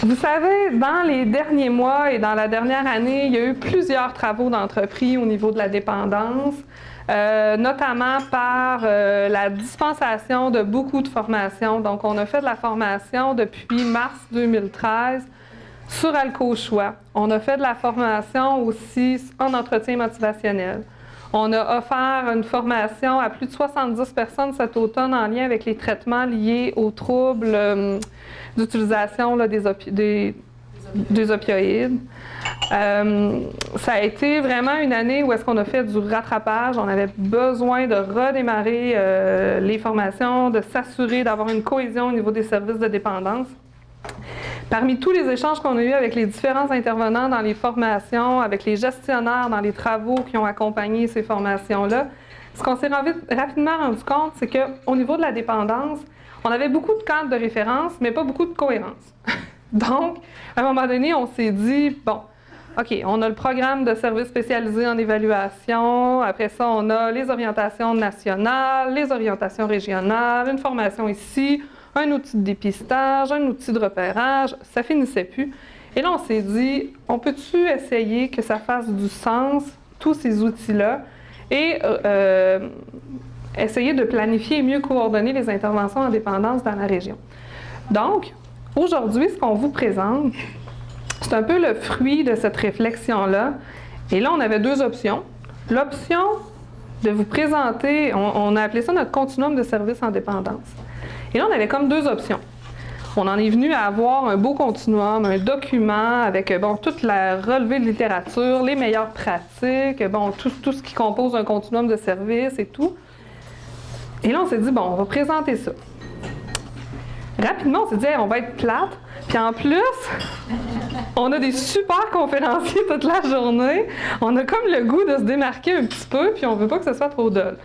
Vous savez, dans les derniers mois et dans la dernière année, il y a eu plusieurs travaux d'entrepris au niveau de la dépendance, notamment par la dispensation de beaucoup de formations. Donc, on a fait de la formation depuis mars 2013 sur AlcoChoix. On a fait de la formation aussi en entretien motivationnel. On a offert une formation à plus de 70 personnes cet automne en lien avec les traitements liés aux troubles d'utilisation des opioïdes. Ça a été vraiment une année où est-ce qu'on a fait du rattrapage. On avait besoin de redémarrer les formations, de s'assurer d'avoir une cohésion au niveau des services de dépendance. Parmi tous les échanges qu'on a eus avec les différents intervenants dans les formations, avec les gestionnaires dans les travaux qui ont accompagné ces formations-là, ce qu'on s'est rapidement rendu compte, c'est qu'au niveau de la dépendance, on avait beaucoup de cadres de référence, mais pas beaucoup de cohérence. Donc, à un moment donné, on s'est dit, bon, OK, on a le programme de services spécialisés en évaluation. Après ça, on a les orientations nationales, les orientations régionales, une formation ici, un outil de dépistage, un outil de repérage. Ça finissait plus. Et là, on s'est dit, on peut-tu essayer que ça fasse du sens, tous ces outils-là, et essayer de planifier et mieux coordonner les interventions en dépendance dans la région. Donc, aujourd'hui, ce qu'on vous présente, c'est un peu le fruit de cette réflexion-là. Et là, on avait deux options. L'option de vous présenter, on a appelé ça notre continuum de services en dépendance. Et là, on avait comme deux options. On en est venu à avoir un beau continuum, un document avec toute la relevée de littérature, les meilleures pratiques, tout ce qui compose un continuum de services et tout. Et là, on s'est dit, bon, on va présenter ça. Rapidement, on s'est dit, hey, on va être plate. Puis en plus, on a des super conférenciers toute la journée. On a comme le goût de se démarquer un petit peu, puis on ne veut pas que ce soit trop dull.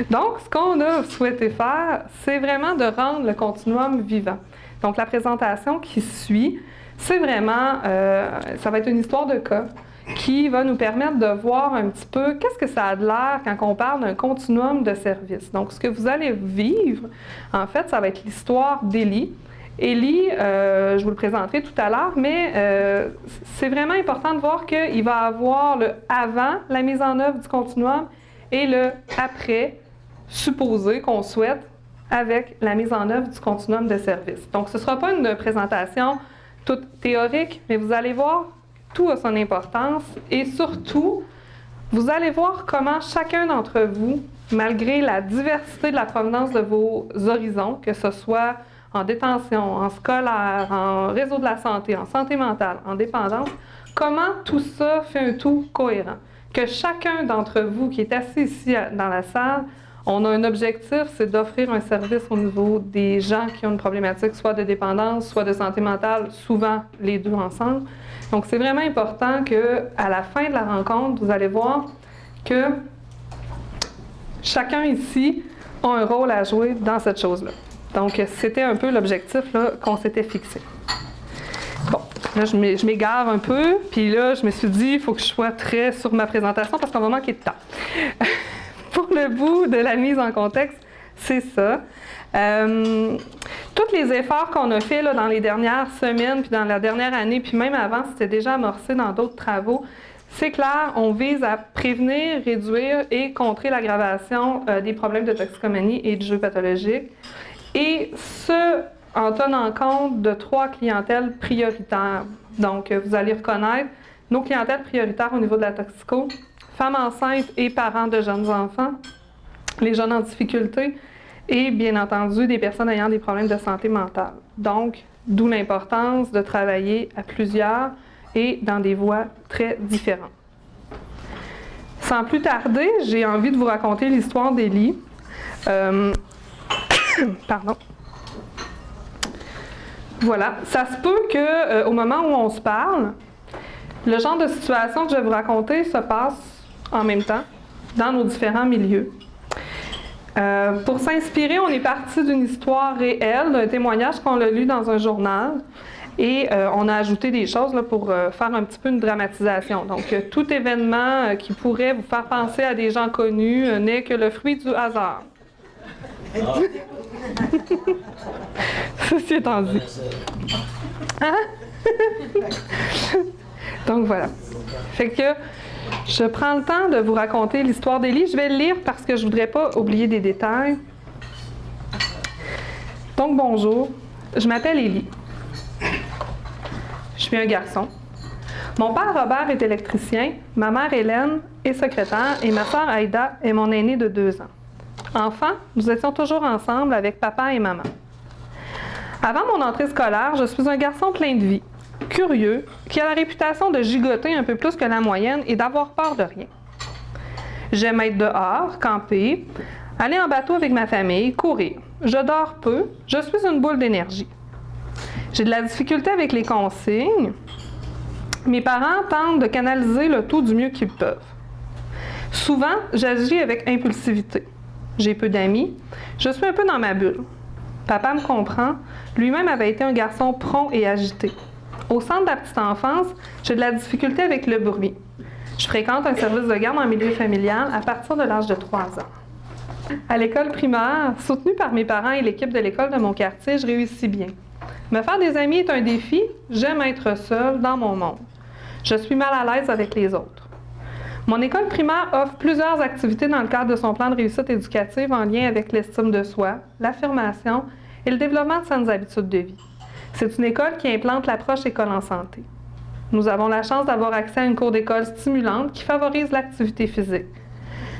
Donc, ce qu'on a souhaité faire, c'est vraiment de rendre le continuum vivant. Donc, la présentation qui suit, c'est vraiment, ça va être une histoire de cas qui va nous permettre de voir un petit peu qu'est-ce que ça a de l'air quand on parle d'un continuum de services. Donc, ce que vous allez vivre, en fait, ça va être l'histoire d'Élie. Élie, je vous le présenterai tout à l'heure, mais c'est vraiment important de voir qu'il va avoir le avant la mise en œuvre du continuum et le après, supposé qu'on souhaite, avec la mise en œuvre du continuum de services. Donc, ce ne sera pas une présentation toute théorique, mais vous allez voir, tout a son importance et surtout, vous allez voir comment chacun d'entre vous, malgré la diversité de la provenance de vos horizons, que ce soit en détention, en scolaire, en réseau de la santé, en santé mentale, en dépendance, comment tout ça fait un tout cohérent. Que chacun d'entre vous qui est assis ici dans la salle, on a un objectif, c'est d'offrir un service au niveau des gens qui ont une problématique soit de dépendance, soit de santé mentale, souvent les deux ensemble. Donc, c'est vraiment important qu'à la fin de la rencontre, vous allez voir que chacun ici a un rôle à jouer dans cette chose-là. Donc, c'était un peu l'objectif qu'on s'était fixé. Bon, là, je m'égare un peu, puis là, je me suis dit, il faut que je sois très sur ma présentation parce qu'on va manquer de temps. Pour le bout de la mise en contexte, c'est ça. Tous les efforts qu'on a faits dans les dernières semaines, puis dans la dernière année, puis même avant, c'était déjà amorcé dans d'autres travaux. C'est clair, on vise à prévenir, réduire et contrer l'aggravation des problèmes de toxicomanie et de jeu pathologique. Et ce, en tenant compte de 3 clientèles prioritaires. Donc, vous allez reconnaître nos clientèles prioritaires au niveau de la toxico, femmes enceintes et parents de jeunes enfants, les jeunes en difficulté et, bien entendu, des personnes ayant des problèmes de santé mentale. Donc, d'où l'importance de travailler à plusieurs et dans des voies très différentes. Sans plus tarder, j'ai envie de vous raconter l'histoire d'Élie. Pardon. Voilà. Ça se peut qu'au moment où on se parle, le genre de situation que je vais vous raconter se passe en même temps dans nos différents milieux. Pour s'inspirer, on est parti d'une histoire réelle, d'un témoignage qu'on a lu dans un journal. Et on a ajouté des choses pour faire un petit peu une dramatisation. Donc, tout événement qui pourrait vous faire penser à des gens connus n'est que le fruit du hasard. Ceci étant dit. Hein? Donc voilà. Fait que je prends le temps de vous raconter l'histoire d'Élie. Je vais le lire parce que je ne voudrais pas oublier des détails. Donc bonjour, je m'appelle Élie. Je suis un garçon. Mon père Robert est électricien, ma mère Hélène est secrétaire et ma sœur Aïda est mon aînée de 2 ans. Enfant, nous étions toujours ensemble avec papa et maman. Avant mon entrée scolaire, je suis un garçon plein de vie, curieux, qui a la réputation de gigoter un peu plus que la moyenne et d'avoir peur de rien. J'aime être dehors, camper, aller en bateau avec ma famille, courir. Je dors peu, je suis une boule d'énergie. J'ai de la difficulté avec les consignes. Mes parents tentent de canaliser le tout du mieux qu'ils peuvent. Souvent, j'agis avec impulsivité. J'ai peu d'amis, je suis un peu dans ma bulle. Papa me comprend, lui-même avait été un garçon prompt et agité. Au centre de la petite enfance, j'ai de la difficulté avec le bruit. Je fréquente un service de garde en milieu familial à partir de l'âge de 3 ans. À l'école primaire, soutenue par mes parents et l'équipe de l'école de mon quartier, je réussis bien. Me faire des amis est un défi, j'aime être seule dans mon monde. Je suis mal à l'aise avec les autres. Mon école primaire offre plusieurs activités dans le cadre de son plan de réussite éducative en lien avec l'estime de soi, l'affirmation et le développement de saines habitudes de vie. C'est une école qui implante l'approche école en santé. Nous avons la chance d'avoir accès à une cour d'école stimulante qui favorise l'activité physique.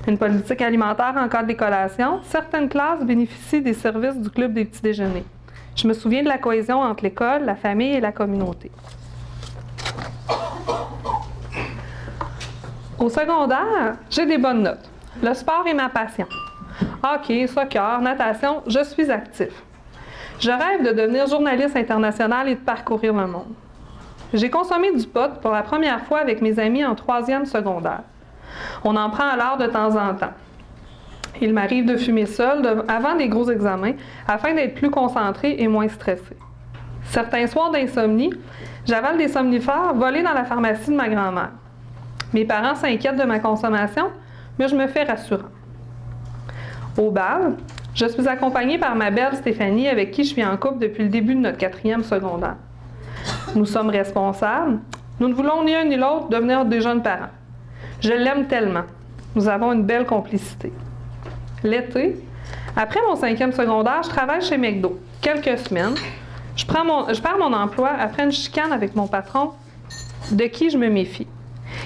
Une politique alimentaire en cas de décollation, certaines classes bénéficient des services du club des petits déjeuners. Je me souviens de la cohésion entre l'école, la famille et la communauté. Au secondaire, j'ai des bonnes notes. Le sport est ma passion. Hockey, soccer, natation, je suis actif. Je rêve de devenir journaliste international et de parcourir le monde. J'ai consommé du pot pour la première fois avec mes amis en 3e secondaire. On en prend à l'heure de temps en temps. Il m'arrive de fumer seul avant des gros examens afin d'être plus concentré et moins stressé. Certains soirs d'insomnie, j'avale des somnifères volés dans la pharmacie de ma grand-mère. Mes parents s'inquiètent de ma consommation, mais je me fais rassurant. Au bal, je suis accompagnée par ma belle Stéphanie avec qui je suis en couple depuis le début de notre 4e secondaire. Nous sommes responsables. Nous ne voulons ni un ni l'autre devenir des jeunes parents. Je l'aime tellement. Nous avons une belle complicité. L'été, après mon 5e secondaire, je travaille chez McDo. Quelques semaines. Je perds mon emploi après une chicane avec mon patron, de qui je me méfie.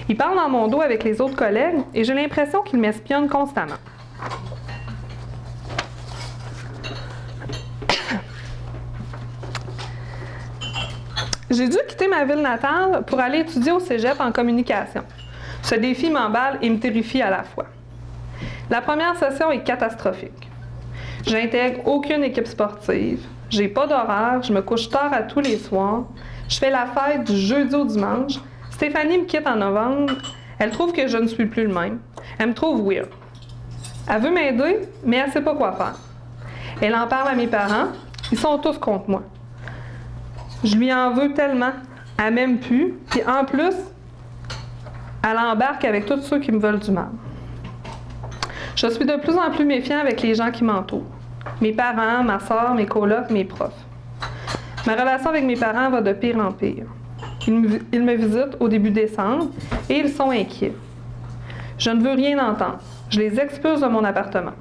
Il parle dans mon dos avec les autres collègues et j'ai l'impression qu'il m'espionne constamment. J'ai dû quitter ma ville natale pour aller étudier au cégep en communication. Ce défi m'emballe et me terrifie à la fois. La première session est catastrophique. J'intègre aucune équipe sportive, j'ai pas d'horaire, je me couche tard à tous les soirs, je fais la fête du jeudi au dimanche. Stéphanie me quitte en novembre, elle trouve que je ne suis plus le même. Elle me trouve weird. Elle veut m'aider, mais elle ne sait pas quoi faire. Elle en parle à mes parents, ils sont tous contre moi. Je lui en veux tellement, elle m'aime plus, puis en plus, elle embarque avec tous ceux qui me veulent du mal. Je suis de plus en plus méfiant avec les gens qui m'entourent. Mes parents, ma soeur, mes colocs, mes profs. Ma relation avec mes parents va de pire en pire. Ils me visitent au début décembre et ils sont inquiets. Je ne veux rien entendre. Je les expulse de mon appartement.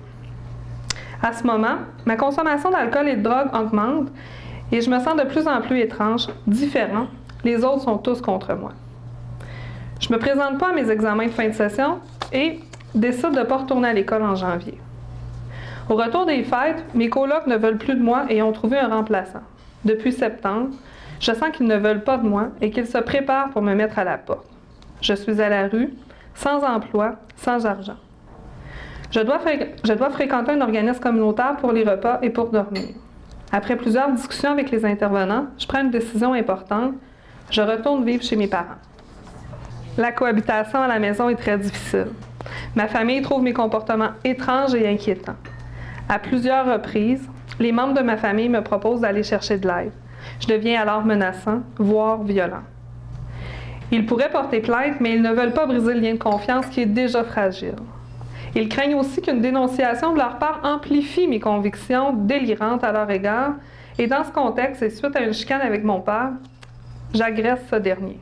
À ce moment, ma consommation d'alcool et de drogue augmente et je me sens de plus en plus étrange, différent. Les autres sont tous contre moi. Je ne me présente pas à mes examens de fin de session et décide de ne pas retourner à l'école en janvier. Au retour des fêtes, mes colocs ne veulent plus de moi et ont trouvé un remplaçant. Depuis septembre, je sens qu'ils ne veulent pas de moi et qu'ils se préparent pour me mettre à la porte. Je suis à la rue, sans emploi, sans argent. Je dois fréquenter un organisme communautaire pour les repas et pour dormir. Après plusieurs discussions avec les intervenants, je prends une décision importante. Je retourne vivre chez mes parents. La cohabitation à la maison est très difficile. Ma famille trouve mes comportements étranges et inquiétants. À plusieurs reprises, les membres de ma famille me proposent d'aller chercher de l'aide. Je deviens alors menaçant, voire violent. Ils pourraient porter plainte, mais ils ne veulent pas briser le lien de confiance qui est déjà fragile. Ils craignent aussi qu'une dénonciation de leur part amplifie mes convictions délirantes à leur égard. Et dans ce contexte, et suite à une chicane avec mon père, J'agresse ce dernier.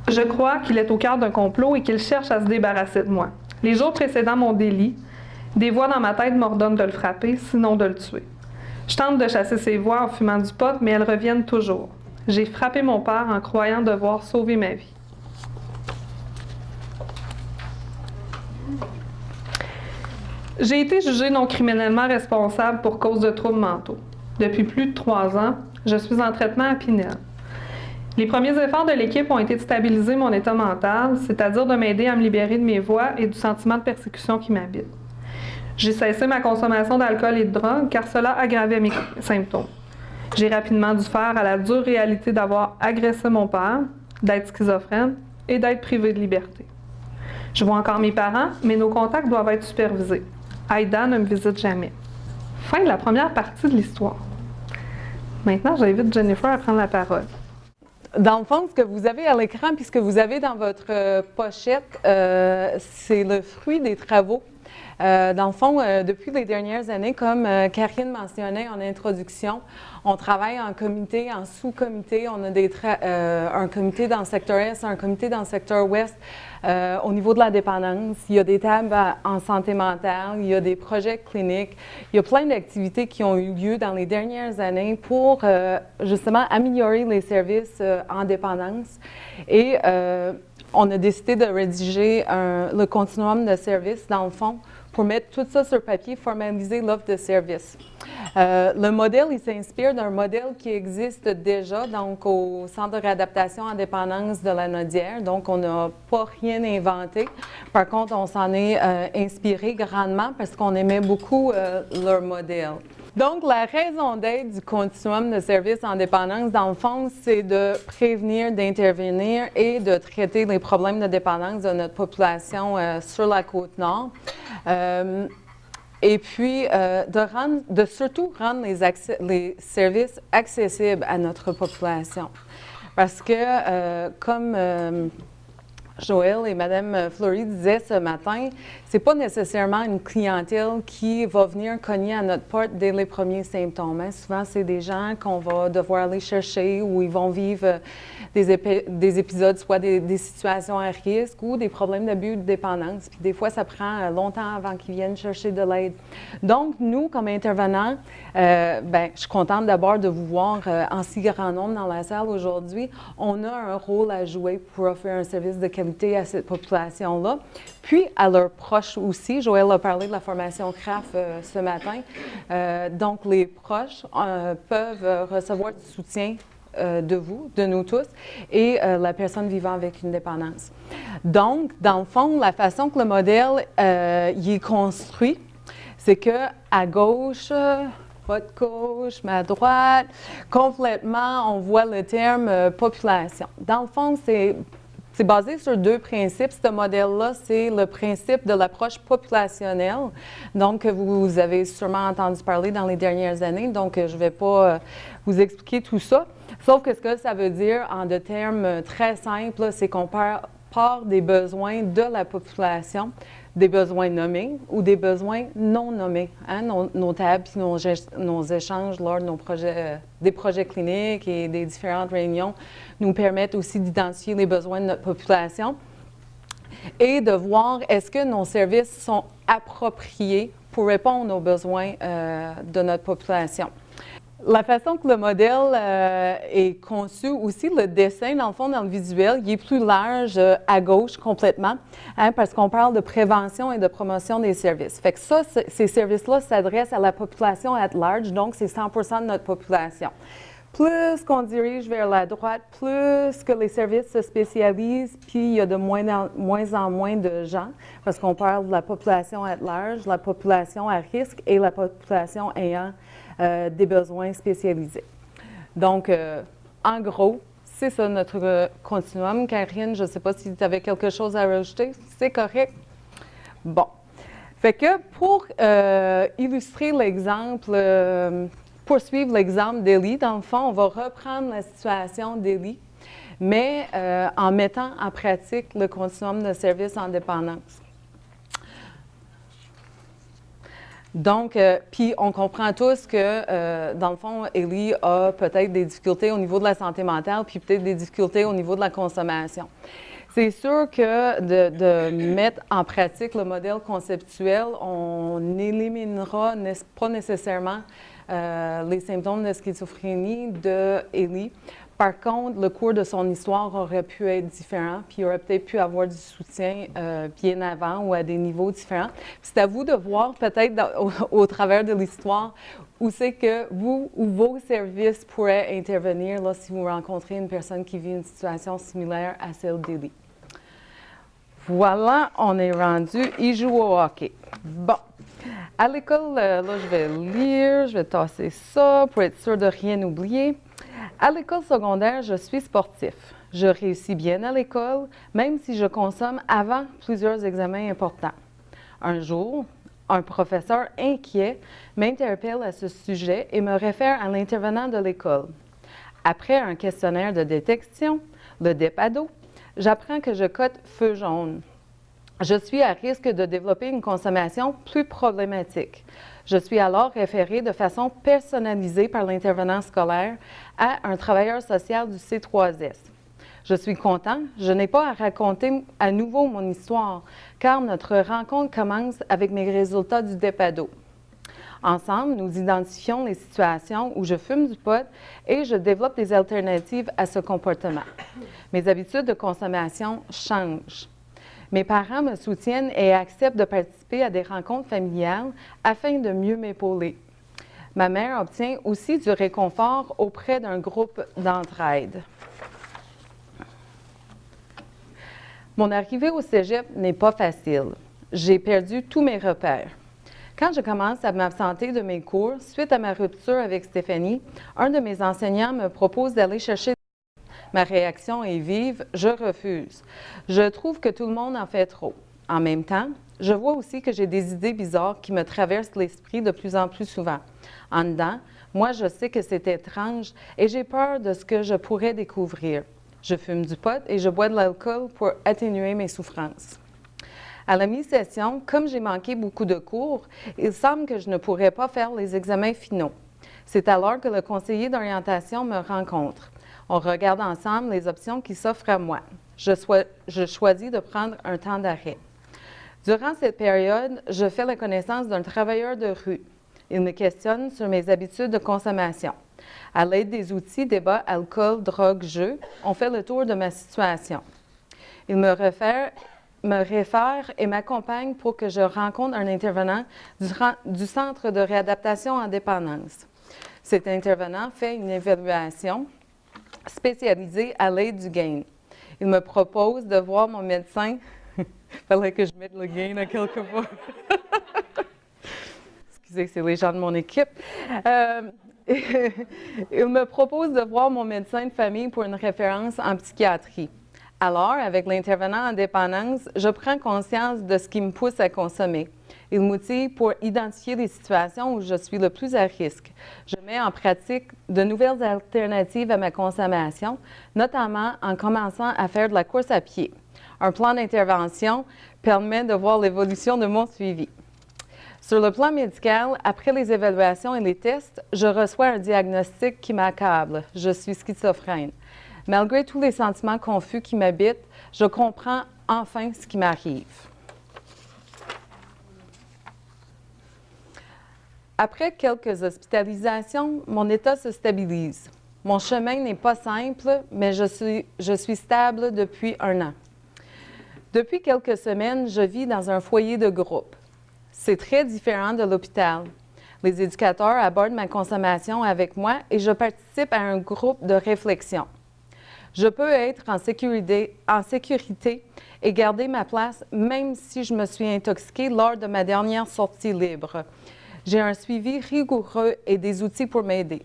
Je crois qu'il est au cœur d'un complot et qu'il cherche à se débarrasser de moi. Les jours précédant mon délit, des voix dans ma tête m'ordonnent de le frapper, sinon de le tuer. Je tente de chasser ces voix en fumant du pot, mais elles reviennent toujours. J'ai frappé mon père en croyant devoir sauver ma vie. J'ai été jugée non criminellement responsable pour cause de troubles mentaux. Depuis plus de 3 ans, je suis en traitement à Pinel. Les premiers efforts de l'équipe ont été de stabiliser mon état mental, c'est-à-dire de m'aider à me libérer de mes voix et du sentiment de persécution qui m'habite. J'ai cessé ma consommation d'alcool et de drogue car cela aggravait mes symptômes. J'ai rapidement dû faire à la dure réalité d'avoir agressé mon père, d'être schizophrène et d'être privée de liberté. Je vois encore mes parents, mais nos contacts doivent être supervisés. Aïda ne me visite jamais. Fin de la première partie de l'histoire. Maintenant, j'invite Jennifer à prendre la parole. Dans le fond, ce que vous avez à l'écran puis ce que vous avez dans votre pochette, c'est le fruit des travaux. Dans le fond, depuis les dernières années, comme Karine mentionnait en introduction, on travaille en comité, en sous-comité. On a un comité dans le secteur Est, un comité dans le secteur Ouest. Au niveau de la dépendance, il y a des tables en santé mentale, il y a des projets cliniques, il y a plein d'activités qui ont eu lieu dans les dernières années pour justement améliorer les services en dépendance. Et on a décidé de rédiger le continuum de services, dans le fond, pour mettre tout ça sur papier, formaliser l'offre de service. Le modèle, il s'inspire d'un modèle qui existe déjà, donc au Centre de réadaptation en dépendance de la Naudière. Donc, on n'a pas rien inventé. Par contre, on s'en est inspiré grandement parce qu'on aimait beaucoup leur modèle. Donc, la raison d'être du continuum de services en dépendance, dans le fond, c'est de prévenir, d'intervenir et de traiter les problèmes de dépendance de notre population sur la Côte-Nord. Et puis, de surtout rendre les services accessibles à notre population. Parce que, comme Joël et Mme Fleury disaient ce matin, c'est pas nécessairement une clientèle qui va venir cogner à notre porte dès les premiers symptômes. Hein. Souvent, c'est des gens qu'on va devoir aller chercher ou ils vont vivre des épisodes, soit des situations à risque ou des problèmes d'abus ou de dépendance. Puis des fois, ça prend longtemps avant qu'ils viennent chercher de l'aide. Donc, nous, comme intervenants, je suis contente d'abord de vous voir en si grand nombre dans la salle aujourd'hui. On a un rôle à jouer pour offrir un service de qualité à cette population-là, puis à leurs proches aussi. Joël a parlé de la formation CRAF ce matin. Donc, les proches peuvent recevoir du soutien de vous, de nous tous, et la personne vivant avec une dépendance. Donc, dans le fond, la façon que le modèle il est construit, c'est que à gauche, votre gauche, ma droite, complètement, on voit le terme population. Dans le fond, c'est basé sur 2 principes. Ce modèle-là, c'est le principe de l'approche populationnelle, donc vous avez sûrement entendu parler dans les dernières années, donc je ne vais pas vous expliquer tout ça. Sauf que ce que ça veut dire, en de termes très simples, c'est qu'on part des besoins de la population, des besoins nommés ou des besoins non nommés. Hein? Nos tables et nos échanges lors de des projets cliniques et des différentes réunions nous permettent aussi d'identifier les besoins de notre population et de voir est-ce que nos services sont appropriés pour répondre aux besoins de notre population. La façon que le modèle est conçu aussi, le dessin, dans le fond, dans le visuel, il est plus large à gauche complètement, hein, parce qu'on parle de prévention et de promotion des services. Fait que ça, ces services-là s'adressent à la population at large, donc c'est 100% de notre population. Plus qu'on dirige vers la droite, plus que les services se spécialisent, puis il y a de moins en moins de gens, parce qu'on parle de la population at large, la population à risque et la population ayant des besoins spécialisés. Donc, en gros, c'est ça notre continuum. Karine, je ne sais pas si tu avais quelque chose à rajouter. C'est correct? Bon. Fait que pour illustrer l'exemple, poursuivre l'exemple d'Élie, dans le fond, on va reprendre la situation d'Élie, mais en mettant en pratique le continuum de services en dépendance. Donc, puis on comprend tous que, dans le fond, Ellie a peut-être des difficultés au niveau de la santé mentale, puis peut-être des difficultés au niveau de la consommation. C'est sûr que de mettre en pratique le modèle conceptuel, on n'éliminera pas nécessairement les symptômes de schizophrénie de Ellie. Par contre, le cours de son histoire aurait pu être différent, puis il aurait peut-être pu avoir du soutien bien avant ou à des niveaux différents. C'est à vous de voir peut-être au travers de l'histoire où c'est que vous ou vos services pourraient intervenir là, si vous rencontrez une personne qui vit une situation similaire à celle d'Ellie. Voilà, on est rendu, il joue au hockey. Bon, à l'école, là je vais lire, je vais tasser ça pour être sûr de rien oublier. À l'école secondaire, je suis sportif. Je réussis bien à l'école, même si je consomme avant plusieurs examens importants. Un jour, un professeur inquiet m'interpelle à ce sujet et me réfère à l'intervenant de l'école. Après un questionnaire de détection, le DEPADO, j'apprends que je cote feu jaune. Je suis à risque de développer une consommation plus problématique. Je suis alors référée de façon personnalisée par l'intervenant scolaire à un travailleur social du C3S. Je suis content, je n'ai pas à raconter à nouveau mon histoire, car notre rencontre commence avec mes résultats du DEPADO. Ensemble, nous identifions les situations où je fume du pot et je développe des alternatives à ce comportement. Mes habitudes de consommation changent. Mes parents me soutiennent et acceptent de participer à des rencontres familiales afin de mieux m'épauler. Ma mère obtient aussi du réconfort auprès d'un groupe d'entraide. Mon arrivée au cégep n'est pas facile. J'ai perdu tous mes repères. Quand je commence à m'absenter de mes cours, suite à ma rupture avec Stéphanie, un de mes enseignants me propose d'aller chercher. Ma réaction est vive, je refuse. Je trouve que tout le monde en fait trop. En même temps, je vois aussi que j'ai des idées bizarres qui me traversent l'esprit de plus en plus souvent. En dedans, moi, je sais que c'est étrange et j'ai peur de ce que je pourrais découvrir. Je fume du pot et je bois de l'alcool pour atténuer mes souffrances. À la mi-session, comme j'ai manqué beaucoup de cours, il semble que je ne pourrais pas faire les examens finaux. C'est alors que le conseiller d'orientation me rencontre. On regarde ensemble les options qui s'offrent à moi. Je choisis de prendre un temps d'arrêt. Durant cette période, je fais la connaissance d'un travailleur de rue. Il me questionne sur mes habitudes de consommation. À l'aide des outils débat alcool, drogue, jeu, on fait le tour de ma situation. Il me réfère et m'accompagne pour que je rencontre un intervenant du Centre de réadaptation en dépendance. Cet intervenant fait une évaluation spécialisée à l'aide du gain. Il me propose de voir mon médecin. Il fallait que je mette le gain à quelque part. Excusez, c'est les gens de mon équipe. Il me propose de voir mon médecin de famille pour une référence en psychiatrie. Alors, avec l'intervenant en dépendance, je prends conscience de ce qui me pousse à consommer. Il m'outille pour identifier les situations où je suis le plus à risque. Je mets en pratique de nouvelles alternatives à ma consommation, notamment en commençant à faire de la course à pied. Un plan d'intervention permet de voir l'évolution de mon suivi. Sur le plan médical, après les évaluations et les tests, je reçois un diagnostic qui m'accable. Je suis schizophrène. Malgré tous les sentiments confus qui m'habitent, je comprends enfin ce qui m'arrive. Après quelques hospitalisations, mon état se stabilise. Mon chemin n'est pas simple, mais je suis stable depuis 1 an. Depuis quelques semaines, je vis dans un foyer de groupe. C'est très différent de l'hôpital. Les éducateurs abordent ma consommation avec moi et je participe à un groupe de réflexion. Je peux être en sécurité et garder ma place même si je me suis intoxiquée lors de ma dernière sortie libre. J'ai un suivi rigoureux et des outils pour m'aider.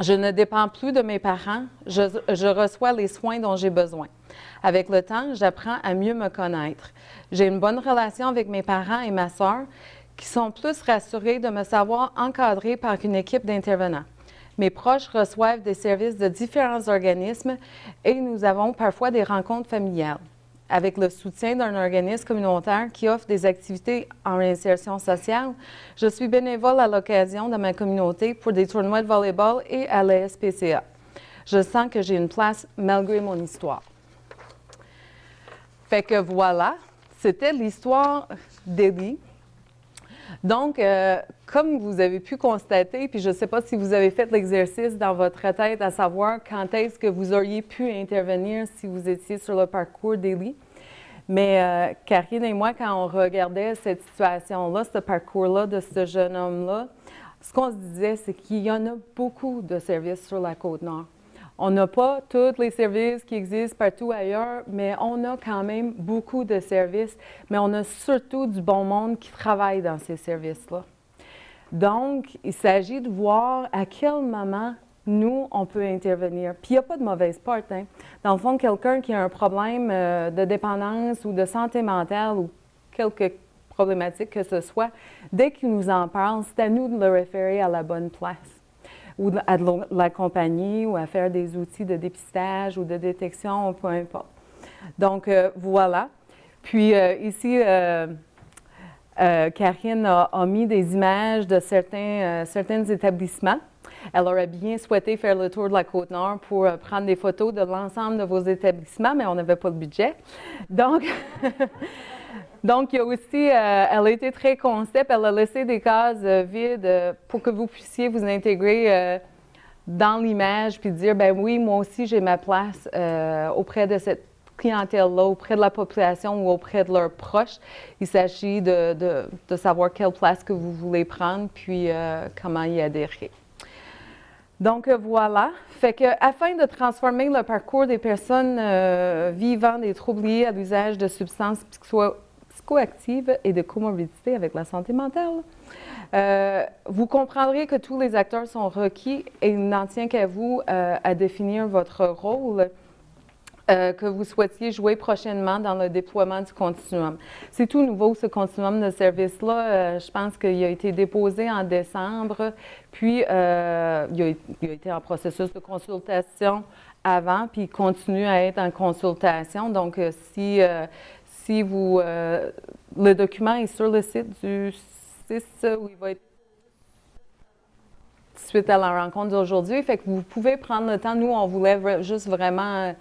Je ne dépends plus de mes parents, je reçois les soins dont j'ai besoin. Avec le temps, j'apprends à mieux me connaître. J'ai une bonne relation avec mes parents et ma sœur qui sont plus rassurés de me savoir encadrée par une équipe d'intervenants. Mes proches reçoivent des services de différents organismes et nous avons parfois des rencontres familiales. avec le soutien d'un organisme communautaire qui offre des activités en réinsertion sociale. Je suis bénévole à l'occasion de ma communauté pour des tournois de volleyball et à la SPCA. Je sens que j'ai une place malgré mon histoire. Fait que voilà, c'était l'histoire d'Ellie. Donc, comme vous avez pu constater, puis je ne sais pas si vous avez fait l'exercice dans votre tête à savoir quand est-ce que vous auriez pu intervenir si vous étiez sur le parcours d'Ellie. Mais Karine et moi, quand on regardait cette situation-là, ce parcours-là de ce jeune homme-là, ce qu'on se disait, c'est qu'il y en a beaucoup de services sur la Côte-Nord. On n'a pas tous les services qui existent partout ailleurs, mais on a quand même beaucoup de services, mais on a surtout du bon monde qui travaille dans ces services-là. Donc, il s'agit de voir à quel moment, nous, on peut intervenir. Puis, il n'y a pas de mauvaise porte. Hein. Dans le fond, quelqu'un qui a un problème de dépendance ou de santé mentale ou quelque problématique que ce soit, dès qu'il nous en parle, c'est à nous de le référer à la bonne place, ou à l'accompagner, ou à faire des outils de dépistage ou de détection, peu importe. Donc, voilà. Puis, ici, Karine a mis des images de certains établissements. Elle aurait bien souhaité faire le tour de la Côte-Nord pour prendre des photos de l'ensemble de vos établissements, mais on n'avait pas le budget. Donc, donc, il y a aussi, elle a été très concept, elle a laissé des cases vides pour que vous puissiez vous intégrer dans l'image puis dire, ben oui, moi aussi j'ai ma place auprès de cette clientèle-là, auprès de la population ou auprès de leurs proches. Il s'agit de savoir quelle place que vous voulez prendre puis comment y adhérer. Donc, voilà. Fait que, afin de transformer le parcours des personnes vivant des troubles liés à l'usage de substances psychoactives et de comorbidité avec la santé mentale, vous comprendrez que tous les acteurs sont requis et il n'en tient qu'à vous à définir votre rôle que vous souhaitiez jouer prochainement dans le déploiement du continuum. C'est tout nouveau, ce continuum de service-là. Je pense qu'il a été déposé en décembre, puis il a été en processus de consultation avant, puis il continue à être en consultation. Donc, si vous... le document est sur le site du 6 où il va être suite à la rencontre d'aujourd'hui. Fait que vous pouvez prendre le temps. Nous, on voulait juste vraiment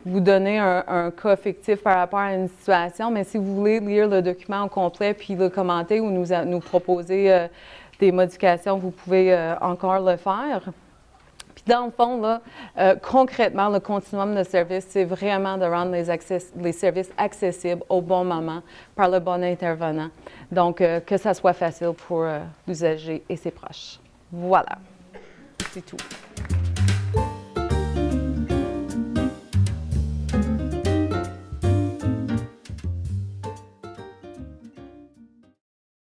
vous donner un cas fictif par rapport à une situation, mais si vous voulez lire le document au complet puis le commenter ou nous proposer des modifications, vous pouvez encore le faire. Puis dans le fond, là, concrètement, le continuum de service, c'est vraiment de rendre les services accessibles au bon moment par le bon intervenant. Donc, que ça soit facile pour l'usager et ses proches. Voilà, c'est tout.